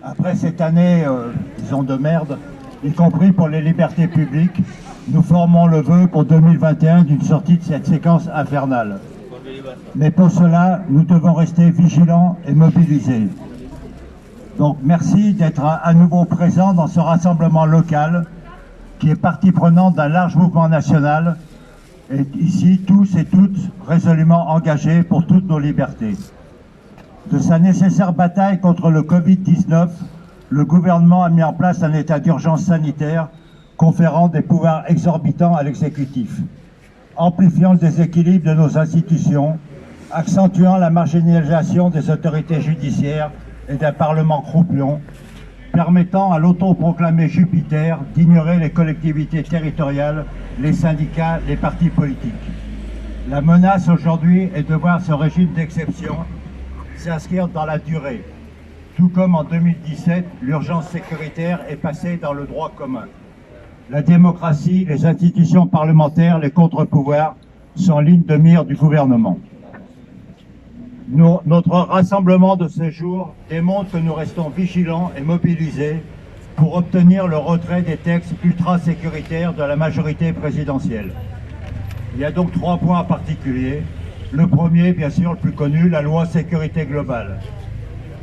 Après cette année, disons, de merde, y compris pour les libertés publiques, nous formons le vœu pour 2021 d'une sortie de cette séquence infernale. Mais pour cela, nous devons rester vigilants et mobilisés. Donc merci d'être à nouveau présent dans ce rassemblement local qui est partie prenante d'un large mouvement national et ici tous et toutes résolument engagés pour toutes nos libertés. De sa nécessaire bataille contre le Covid-19, le gouvernement a mis en place un état d'urgence sanitaire conférant des pouvoirs exorbitants à l'exécutif, amplifiant le déséquilibre de nos institutions, accentuant la marginalisation des autorités judiciaires et d'un Parlement croupion, permettant à l'autoproclamé Jupiter d'ignorer les collectivités territoriales, les syndicats, les partis politiques. La menace aujourd'hui est de voir ce régime d'exception s'inscrire dans la durée. Tout comme en 2017, l'urgence sécuritaire est passée dans le droit commun. La démocratie, les institutions parlementaires, les contre-pouvoirs sont en ligne de mire du gouvernement. Notre rassemblement de ce jour démontre que nous restons vigilants et mobilisés pour obtenir le retrait des textes ultra-sécuritaires de la majorité présidentielle. Il y a donc 3 points particuliers. Le premier, bien sûr, le plus connu, la loi sécurité globale.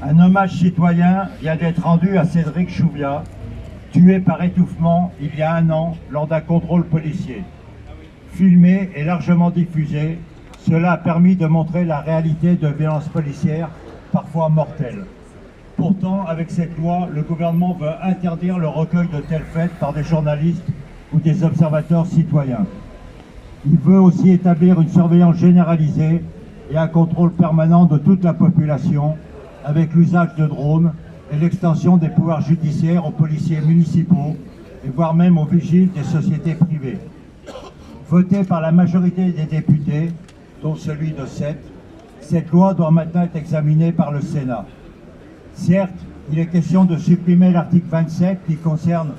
Un hommage citoyen vient d'être rendu à Cédric Chouviat, tué par étouffement il y a 1 an lors d'un contrôle policier. Filmé et largement diffusé, cela a permis de montrer la réalité de violences policières, parfois mortelles. Pourtant, avec cette loi, le gouvernement veut interdire le recueil de tels faits par des journalistes ou des observateurs citoyens. Il veut aussi établir une surveillance généralisée et un contrôle permanent de toute la population avec l'usage de drones et l'extension des pouvoirs judiciaires aux policiers municipaux et voire même aux vigiles des sociétés privées. Votée par la majorité des députés, dont celui de 7, cette loi doit maintenant être examinée par le Sénat. Certes, il est question de supprimer l'article 27 qui concerne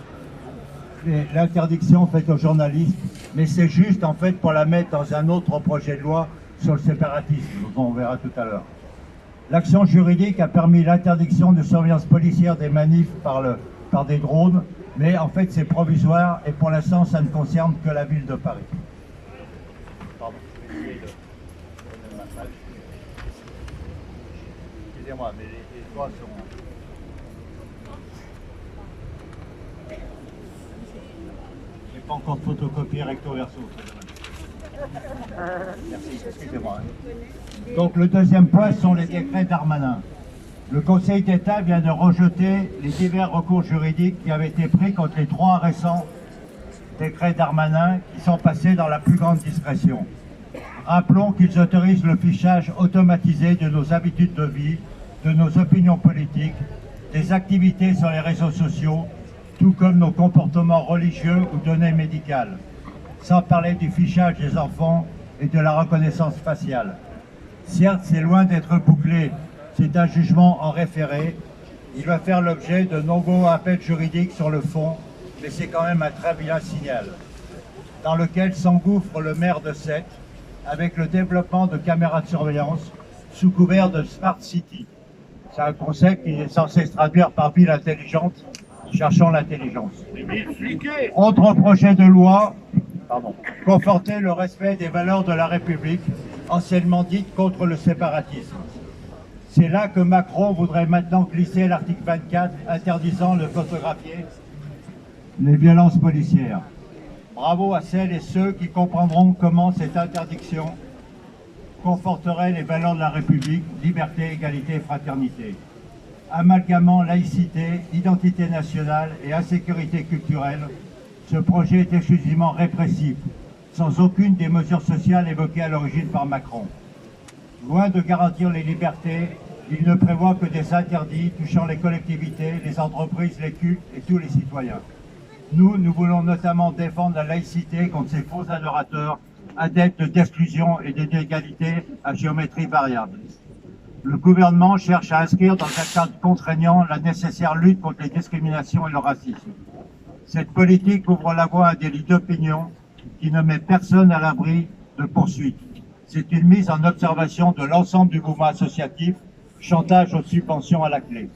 l'interdiction faite aux journalistes, mais c'est juste en fait pour la mettre dans un autre projet de loi sur le séparatisme, dont on verra tout à l'heure. L'action juridique a permis l'interdiction de surveillance policière des manifs par des drones, mais en fait c'est provisoire et pour l'instant ça ne concerne que la ville de Paris. Pardon, excusez-moi, mais les doigts sont... J'ai pas encore photocopié recto verso. Merci, excusez-moi. Donc le deuxième point sont les décrets Darmanin. Le Conseil d'État vient de rejeter les divers recours juridiques qui avaient été pris contre les 3 récents décrets Darmanin qui sont passés dans la plus grande discrétion. Rappelons qu'ils autorisent le fichage automatisé de nos habitudes de vie, de nos opinions politiques, des activités sur les réseaux sociaux, tout comme nos comportements religieux ou données médicales, sans parler du fichage des enfants et de la reconnaissance faciale. Certes, c'est loin d'être bouclé, c'est un jugement en référé. Il va faire l'objet de nombreux appels juridiques sur le fond, mais c'est quand même un très vilain signal, dans lequel s'engouffre le maire de Sète, avec le développement de caméras de surveillance sous couvert de Smart City. C'est un concept qui est censé se traduire par ville intelligente, cherchant l'intelligence. Autre projet de loi, conforter le respect des valeurs de la République, anciennement dites contre le séparatisme. C'est là que Macron voudrait maintenant glisser l'article 24 interdisant de photographier les violences policières. Bravo à celles et ceux qui comprendront comment cette interdiction conforterait les valeurs de la République, liberté, égalité et fraternité. Amalgamant laïcité, identité nationale et insécurité culturelle, ce projet est exclusivement répressif, sans aucune des mesures sociales évoquées à l'origine par Macron. Loin de garantir les libertés, il ne prévoit que des interdits touchant les collectivités, les entreprises, les cultes et tous les citoyens. Nous voulons notamment défendre la laïcité contre ces faux adorateurs, adeptes d'exclusion et d'inégalité à géométrie variable. Le gouvernement cherche à inscrire dans un cadre contraignant la nécessaire lutte contre les discriminations et le racisme. Cette politique ouvre la voie à un délit d'opinion qui ne met personne à l'abri de poursuites. C'est une mise en observation de l'ensemble du mouvement associatif, chantage aux subventions à la clé.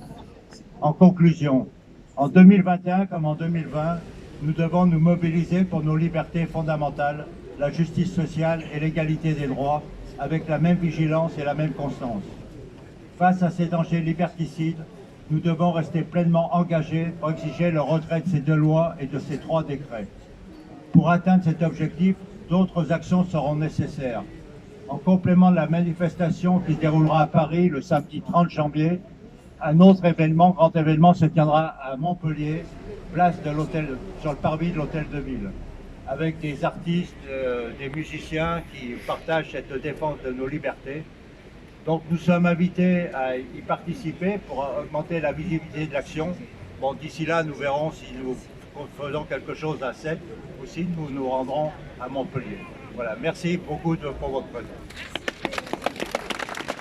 En conclusion, en 2021 comme en 2020, nous devons nous mobiliser pour nos libertés fondamentales, la justice sociale et l'égalité des droits, avec la même vigilance et la même constance. Face à ces dangers liberticides, nous devons rester pleinement engagés pour exiger le retrait de ces 2 lois et de ces 3 décrets. Pour atteindre cet objectif, d'autres actions seront nécessaires. En complément de la manifestation qui se déroulera à Paris le samedi 30 janvier, un autre événement, grand événement, se tiendra à Montpellier, place de l'hôtel, sur le parvis de l'hôtel de ville, avec des artistes, des musiciens qui partagent cette défense de nos libertés. Donc nous sommes invités à y participer pour augmenter la visibilité de l'action. Bon, d'ici là, nous verrons si nous faisons quelque chose à Sète ou si nous nous rendrons à Montpellier. Voilà, merci beaucoup pour votre présence.